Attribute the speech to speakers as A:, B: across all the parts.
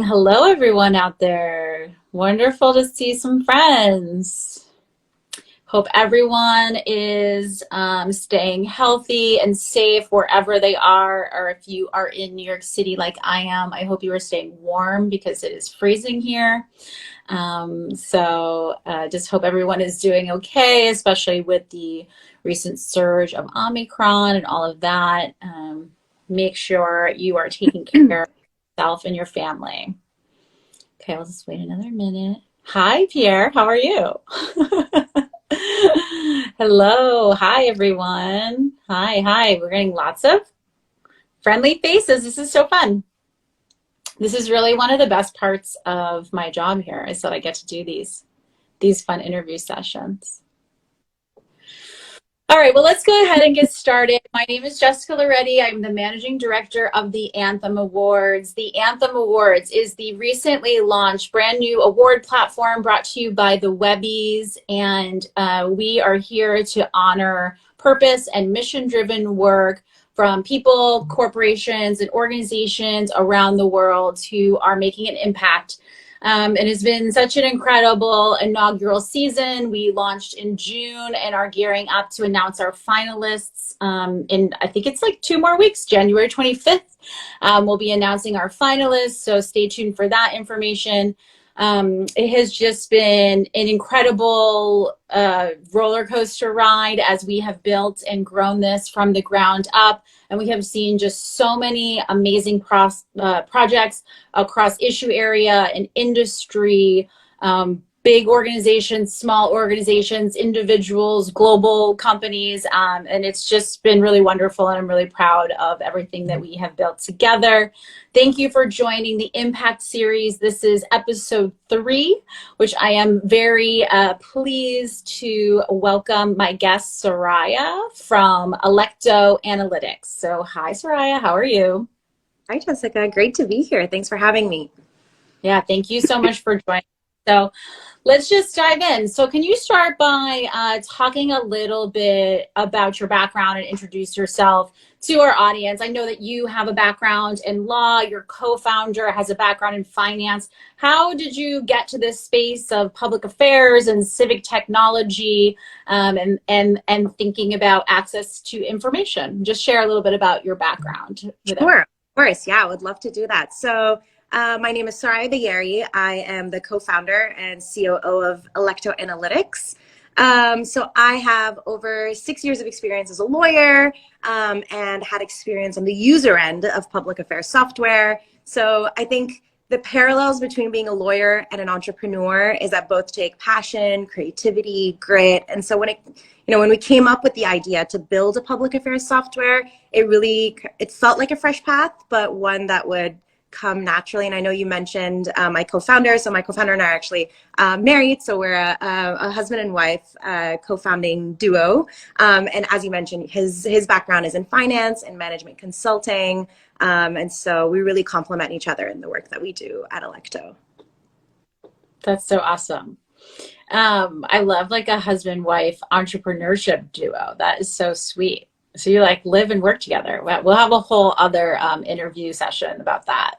A: Hello, everyone out there. Wonderful to see some friends. Hope everyone is staying healthy and safe wherever they are, or if you are in New York City like I am, I hope you are staying warm because it is freezing here. Just hope everyone is doing okay, especially with the recent surge of Omicron and all of that. Make sure you are taking care of yourself and your family. Okay, I'll just wait another minute. Hi, Pierre. How are you? Hello. Hi, everyone. Hi. We're getting lots of friendly faces. This is so fun. This is really one of the best parts of my job here is that I get to do these fun interview sessions. All right, well, let's go ahead and get started. My name is Jessica Lauretti. I'm the managing director of the Anthem Awards. The Anthem Awards is the recently launched brand new award platform brought to you by the Webbies, and we are here to honor purpose and mission-driven work from people, corporations, and organizations around the world who are making an impact. It has been such an incredible inaugural season. We launched in June and are gearing up to announce our finalists in, I think it's like 2 more weeks, January 25th. We'll be announcing our finalists, so stay tuned for that information. It has just been an incredible roller coaster ride as we have built and grown this from the ground up. And we have seen just so many amazing projects across issue area and industry, big organizations, small organizations, individuals, global companies. And it's just been really wonderful. And I'm really proud of everything that we have built together. Thank you for joining the Impact Series. This is episode 3, which I am very pleased to welcome my guest, Soraya from Electo Analytics. So hi, Soraya, how are you?
B: Hi, Jessica. Great to be here. Thanks for having me.
A: Yeah, thank you so much for joining. So let's just dive in. So can you start by talking a little bit about your background and introduce yourself to our audience? I know that you have a background in law, your co-founder has a background in finance. How did you get to this space of public affairs and civic technology and thinking about access to information? Just share a little bit about your background.
B: Sure, of course. Yeah, I would love to do that. So my name is Soraya Bagheri. I am the co-founder and COO of Electo Analytics. So I have over 6 years of experience as a lawyer and had experience on the user end of public affairs software. So I think the parallels between being a lawyer and an entrepreneur is that both take passion, creativity, grit. And so when we came up with the idea to build a public affairs software, it felt like a fresh path, but one that would come naturally. And I know you mentioned my co-founder. So my co-founder and I are actually married. So we're a husband and wife co-founding duo. And as you mentioned, his background is in finance and management consulting. And so we really complement each other in the work that we do at Electo.
A: That's so awesome. I love like a husband-wife entrepreneurship duo. That is so sweet. So you like live and work together. We'll have a whole other interview session about that.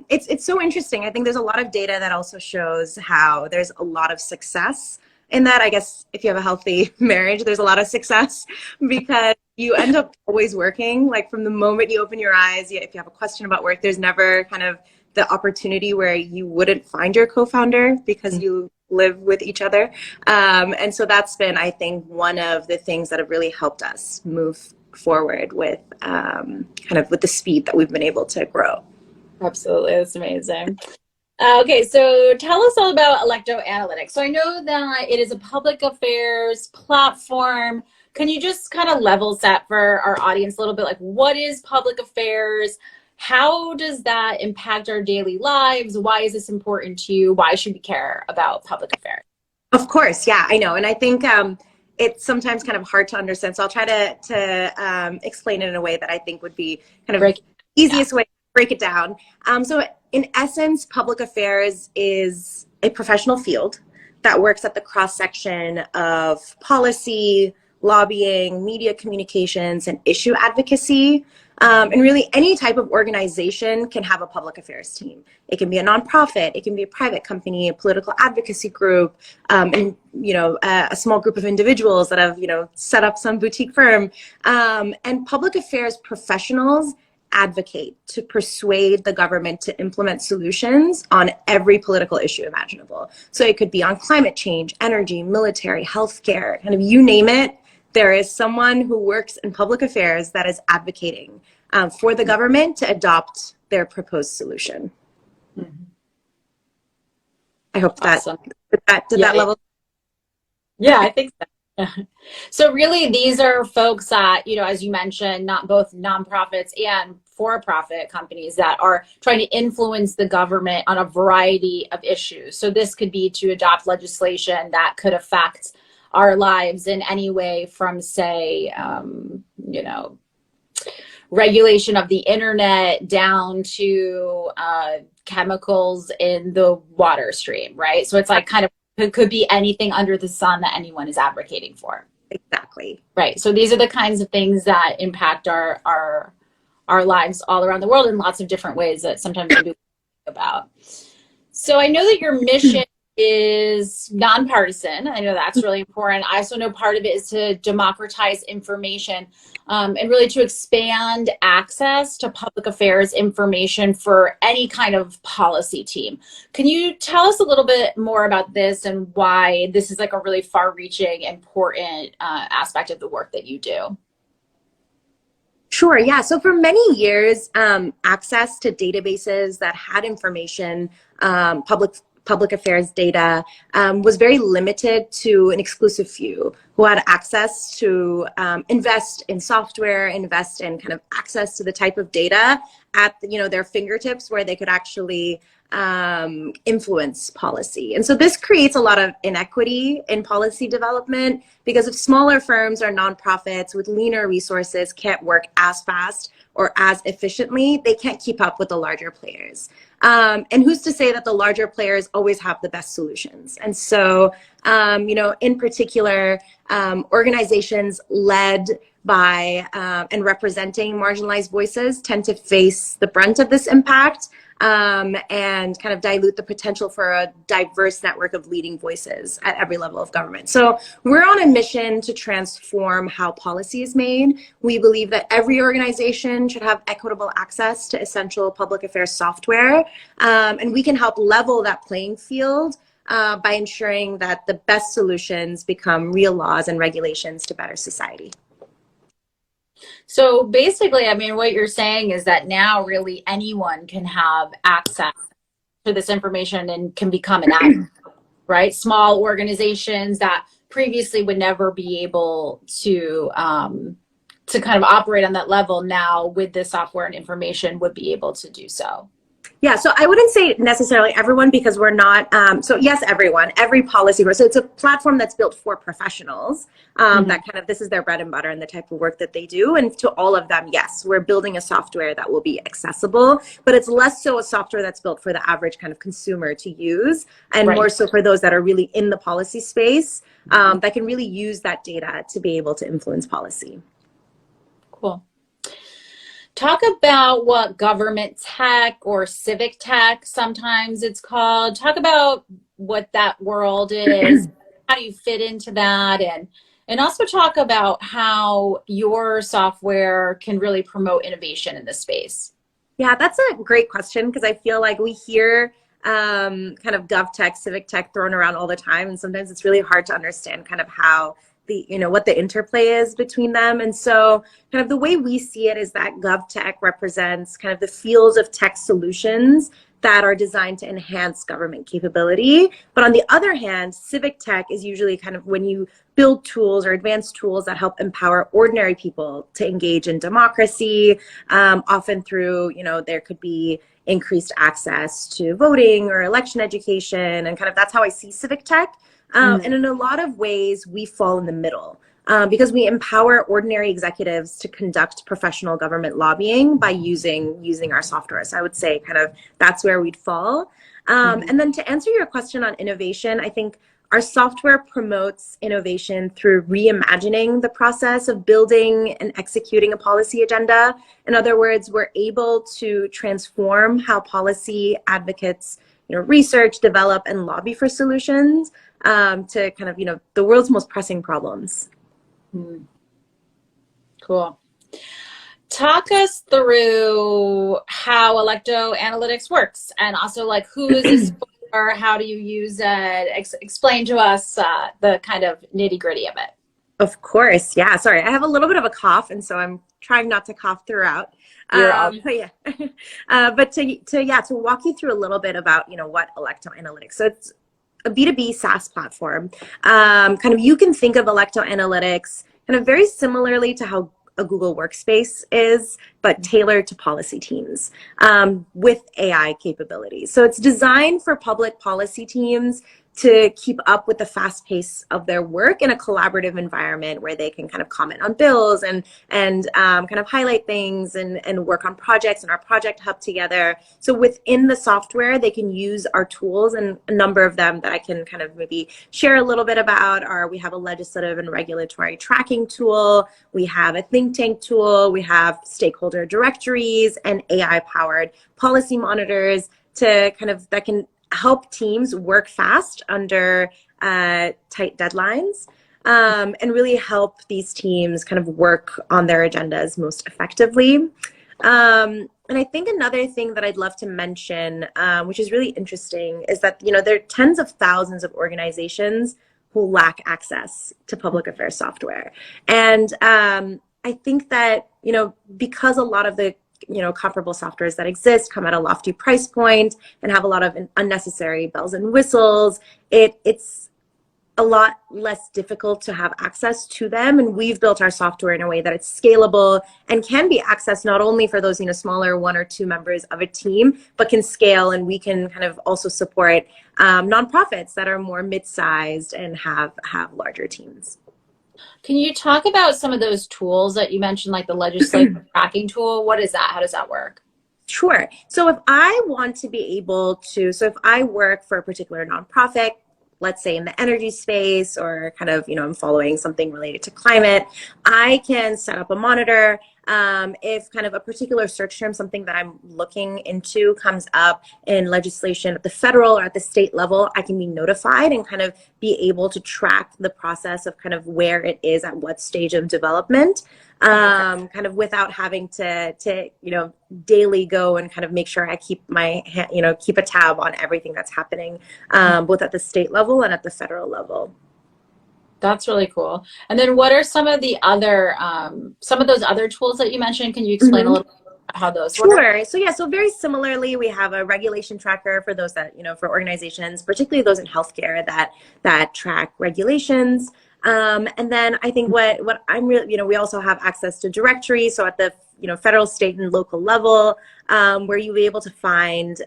B: It's so interesting. I think there's a lot of data that also shows how there's a lot of success in that. I guess if you have a healthy marriage, there's a lot of success because you end up always working. Like from the moment you open your eyes, if you have a question about work, there's never kind of the opportunity where you wouldn't find your co-founder because you live with each other. And so that's been, I think, one of the things that have really helped us move forward with kind of with the speed that we've been able to grow.
A: Absolutely. That's amazing. Okay, so tell us all about Electo Analytics. So I know that it is a public affairs platform. Can you just kind of level set for our audience a little bit? Like, what is public affairs? How does that impact our daily lives? Why is this important to you? Why should we care about public affairs?
B: Of course, yeah, I know. And I think it's sometimes kind of hard to understand. So I'll try to explain it in a way that I think would be kind of easiest way to break it down. So in essence, public affairs is a professional field that works at the cross-section of policy, lobbying, media communications, and issue advocacy. And really any type of organization can have a public affairs team. It can be a nonprofit, it can be a private company, a political advocacy group, and a small group of individuals that have set up some boutique firm. And public affairs professionals advocate to persuade the government to implement solutions on every political issue imaginable. So it could be on climate change, energy, military, healthcare, kind of you name it. There is someone who works in public affairs that is advocating for the government to adopt their proposed solution.
A: Mm-hmm.
B: I hope
A: awesome.
B: that level.
A: Yeah, I think so. So really, these are folks that, as you mentioned, not both nonprofits and for-profit companies that are trying to influence the government on a variety of issues. So this could be to adopt legislation that could affect our lives in any way from, say, regulation of the internet down to chemicals in the water stream, right? So it's like kind of, it could be anything under the sun that anyone is advocating for.
B: Exactly.
A: Right. So these are the kinds of things that impact our lives all around the world in lots of different ways that sometimes we think about. So I know that your mission is nonpartisan. I know that's really important. I also know part of it is to democratize information and really to expand access to public affairs information for any kind of policy team. Can you tell us a little bit more about this and why this is like a really far-reaching, important aspect of the work that you do?
B: Sure. Yeah. So for many years, access to databases that had information, public affairs data was very limited to an exclusive few who had access to invest in software, invest in kind of access to the type of data at their fingertips where they could actually influence policy. And so this creates a lot of inequity in policy development because if smaller firms or nonprofits with leaner resources can't work as fast or as efficiently, they can't keep up with the larger players. And who's to say that the larger players always have the best solutions? And so, in particular, organizations led by and representing marginalized voices tend to face the brunt of this impact and kind of dilute the potential for a diverse network of leading voices at every level of government. So we're on a mission to transform how policy is made. We believe that every organization should have equitable access to essential public affairs software, and we can help level that playing field by ensuring that the best solutions become real laws and regulations to better society.
A: So basically, I mean, what you're saying is that now really anyone can have access to this information and can become an advocate, right? Small organizations that previously would never be able to kind of operate on that level now with this software and information would be able to do so.
B: Yeah, so I wouldn't say necessarily everyone because we're not, so yes, everyone, every policy, so it's a platform that's built for professionals that kind of, this is their bread and butter and the type of work that they do. And to all of them, yes, we're building a software that will be accessible, but it's less so a software that's built for the average kind of consumer to use and more so for those that are really in the policy space that can really use that data to be able to influence policy.
A: Cool. Talk about what government tech or civic tech, sometimes it's called. Talk about what that world is. How do you fit into that? And also talk about how your software can really promote innovation in this space.
B: Yeah, that's a great question because I feel like we hear kind of gov tech, civic tech thrown around all the time. And sometimes it's really hard to understand kind of how what the interplay is between them. And so kind of the way we see it is that GovTech represents kind of the fields of tech solutions that are designed to enhance government capability. But on the other hand, civic tech is usually kind of when you build tools or advanced tools that help empower ordinary people to engage in democracy, often through, there could be increased access to voting or election education. And kind of that's how I see civic tech. And in a lot of ways, we fall in the middle because we empower ordinary executives to conduct professional government lobbying by using our software. So I would say kind of that's where we'd fall. And then to answer your question on innovation, I think our software promotes innovation through reimagining the process of building and executing a policy agenda. In other words, we're able to transform how policy advocates, research, develop, and lobby for solutions to kind of, the world's most pressing problems.
A: Cool. Talk us through how Electo Analytics works, and also like who is this for, how do you use it? Explain to us the kind of nitty gritty of it.
B: Of course, yeah. Sorry, I have a little bit of a cough, and so I'm trying not to cough throughout. But yeah, but to walk you through a little bit about what Electo Analytics. So it's a B2B SaaS platform. Kind of you can think of Electo Analytics kind of very similarly to how a Google Workspace is, but tailored to policy teams with AI capabilities. So it's designed for public policy teams to keep up with the fast pace of their work in a collaborative environment where they can kind of comment on bills and kind of highlight things and work on projects in our project hub together. So within the software, they can use our tools, and a number of them that I can kind of maybe share a little bit about are we have a legislative and regulatory tracking tool, we have a think tank tool, we have stakeholder directories and AI-powered policy monitors to kind of that can help teams work fast under tight deadlines and really help these teams kind of work on their agendas most effectively. And I think another thing that I'd love to mention, which is really interesting, is that there are tens of thousands of organizations who lack access to public affairs software. And I think that because a lot of the comparable softwares that exist come at a lofty price point and have a lot of unnecessary bells and whistles, it's a lot less difficult to have access to them. And we've built our software in a way that it's scalable and can be accessed not only for those smaller 1 or 2 members of a team, but can scale, and we can kind of also support nonprofits that are more mid-sized and have larger teams.
A: Can you talk about some of those tools that you mentioned, like the legislative tracking tool? What is that? How does that work?
B: Sure. So if I want to be able to, so if I work for a particular nonprofit, let's say in the energy space, or kind of, I'm following something related to climate, I can set up a monitor. If kind of a particular search term, something that I'm looking into comes up in legislation at the federal or at the state level, I can be notified and kind of be able to track the process of kind of where it is at what stage of development, kind of without having to daily go and kind of make sure I keep my keep a tab on everything that's happening, both at the state level and at the federal level.
A: That's really cool. And then what are some of the other, some of those other tools that you mentioned? Can you explain a little bit about how those work?
B: Sure. So yeah, so very similarly, we have a regulation tracker for those that, for organizations, particularly those in healthcare that track regulations. And then I think what I'm really, we also have access to directories. So at the, federal, state, and local level, where you'll be able to find,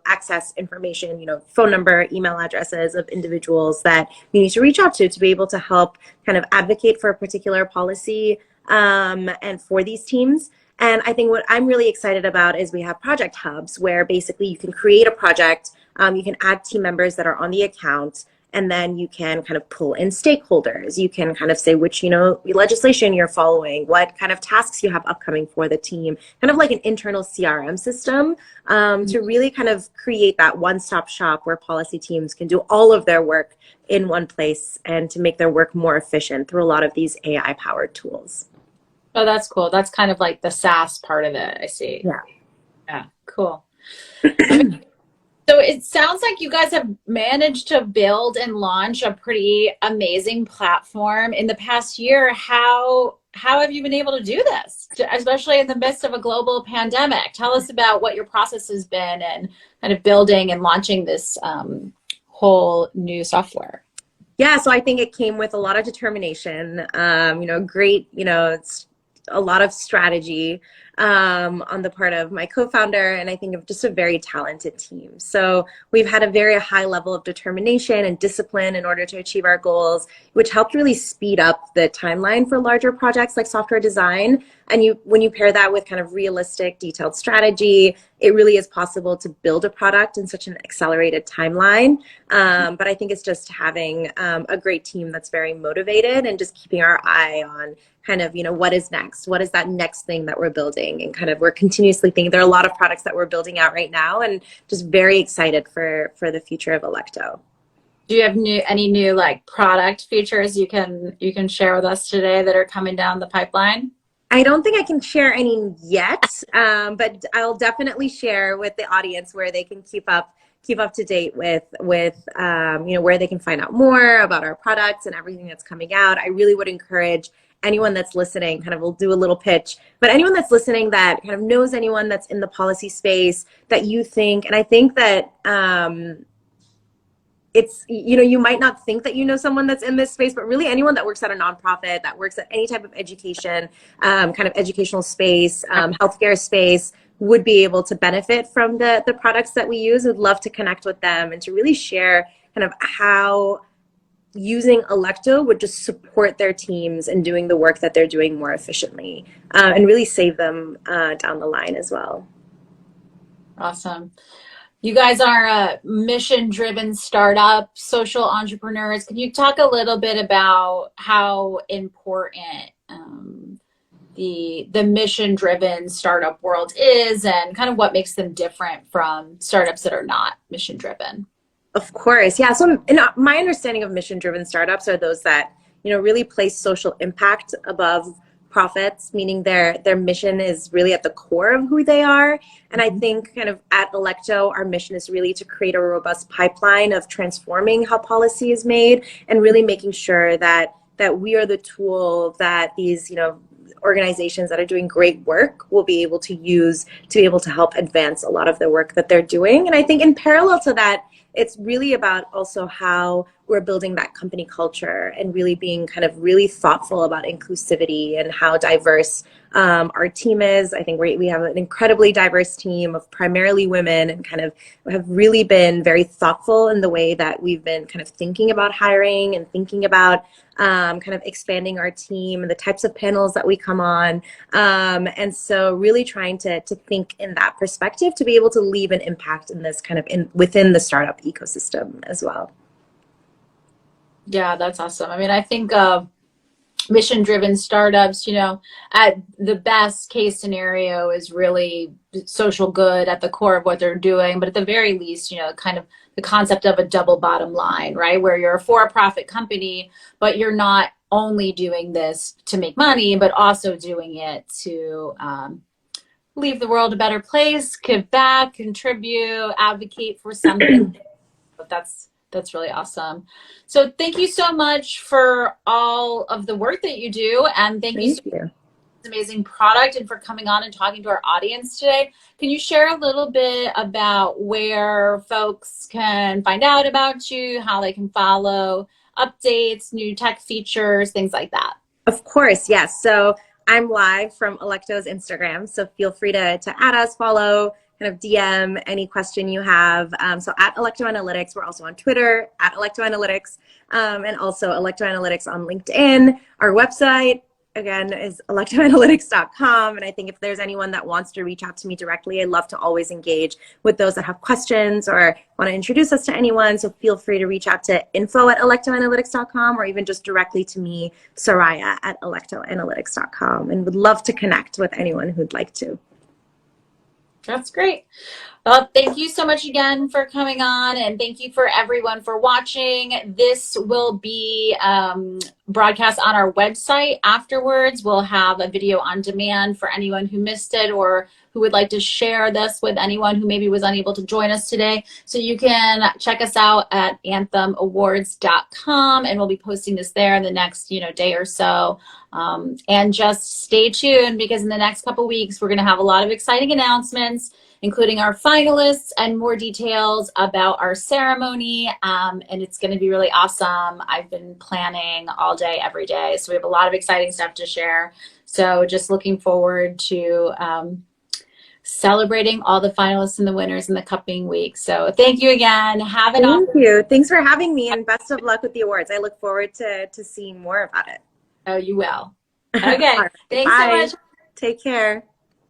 B: access information, phone number, email addresses of individuals that you need to reach out to be able to help kind of advocate for a particular policy and for these teams. And I think what I'm really excited about is we have project hubs where basically you can create a project, you can add team members that are on the account, and then you can kind of pull in stakeholders. You can kind of say which, legislation you're following, what kind of tasks you have upcoming for the team, kind of like an internal CRM system to really kind of create that one-stop shop where policy teams can do all of their work in one place and to make their work more efficient through a lot of these AI-powered tools.
A: Oh, that's cool. That's kind of like the SaaS part of it, I see.
B: Yeah.
A: Yeah, cool. So it sounds like you guys have managed to build and launch a pretty amazing platform in the past year. How have you been able to do this, especially in the midst of a global pandemic? Tell us about what your process has been and kind of building and launching this whole new software.
B: Yeah, so I think it came with a lot of determination, great, it's a lot of strategy on the part of my co-founder, and I think of just a very talented team. So we've had a very high level of determination and discipline in order to achieve our goals, which helped really speed up the timeline for larger projects like software design. And when you pair that with kind of realistic, detailed strategy, it really is possible to build a product in such an accelerated timeline. But I think it's just having a great team that's very motivated and just keeping our eye on kind of, what is next? What is that next thing that we're building? And kind of we're continuously thinking, there are a lot of products that we're building out right now, and just very excited for the future of Electo.
A: Do you have any new like product features you can share with us today that are coming down the pipeline?
B: I don't think I can share any yet, but I'll definitely share with the audience where they can keep up to date with where they can find out more about our products and everything that's coming out. I really would encourage anyone that's listening, kind of, we'll do a little pitch, but anyone that's listening that kind of knows anyone that's in the policy space that you think, and I think that it's, you might not think that you know someone that's in this space, but really anyone that works at a nonprofit, that works at any type of education, kind of educational space, healthcare space, would be able to benefit from the products that we use. Would love to connect with them and to really share kind of how using Electo would just support their teams and doing the work that they're doing more efficiently, and really save them down the line as well.
A: Awesome. You guys are a mission-driven startup, social entrepreneurs. Can you talk a little bit about how important the mission-driven startup world is, and kind of what makes them different from startups that are not mission-driven?
B: Of course. Yeah. So my understanding of mission-driven startups are those that, really place social impact above profits, meaning their mission is really at the core of who they are. And I think kind of at Electo, our mission is really to create a robust pipeline of transforming how policy is made, and really making sure that we are the tool that these, organizations that are doing great work will be able to use to be able to help advance a lot of the work that they're doing. And I think in parallel to that, it's really about also how we're building that company culture and really being kind of really thoughtful about inclusivity and how diverse our team is. I think we have an incredibly diverse team of primarily women, and kind of have really been very thoughtful in the way that we've been kind of thinking about hiring and thinking about kind of expanding our team and the types of panels that we come on. And so really trying to think in that perspective to be able to leave an impact in this kind of within the startup ecosystem as well.
A: Yeah, that's awesome. I mean, I think mission-driven startups, at the best case scenario is really social good at the core of what they're doing. But at the very least, kind of the concept of a double bottom line, right? Where you're a for-profit company, but you're not only doing this to make money, but also doing it to leave the world a better place, give back, contribute, advocate for something. But that's really awesome. So thank you so much for all of the work that you do. And thank you so much for this amazing product and for coming on and talking to our audience today. Can you share a little bit about where folks can find out about you, how they can follow updates, new tech features, things like that?
B: Of course, yes. So I'm live from Electo's Instagram. So feel free to add us, follow, kind of DM any question you have. So at Electo Analytics, we're also on Twitter at Electo Analytics, and also Electo Analytics on LinkedIn. Our website, again, is electoanalytics.com. And I think if there's anyone that wants to reach out to me directly, I'd love to always engage with those that have questions or want to introduce us to anyone. So feel free to reach out to info@electoanalytics.com, or even just directly to me, Soraya, at electoanalytics.com, and would love to connect with anyone who'd like to.
A: That's great. Well, thank you so much again for coming on, and thank you for everyone for watching. This will be broadcast on our website afterwards. We'll have a video on demand for anyone who missed it or who would like to share this with anyone who maybe was unable to join us today. So you can check us out at anthemawards.com, and we'll be posting this there in the next day or so. And just stay tuned, because in the next couple weeks, we're going to have a lot of exciting announcements, including our finalists and more details about our ceremony. And it's going to be really awesome. I've been planning all day, every day. So we have a lot of exciting stuff to share. So just looking forward to celebrating all the finalists and the winners in the coming weeks. So thank you again.
B: Thank you. Thanks for having me, and best of luck with the awards. I look forward to seeing more about it.
A: Oh, you will. Okay.
B: Right.
A: Thanks
B: Bye.
A: so much.
B: Take care.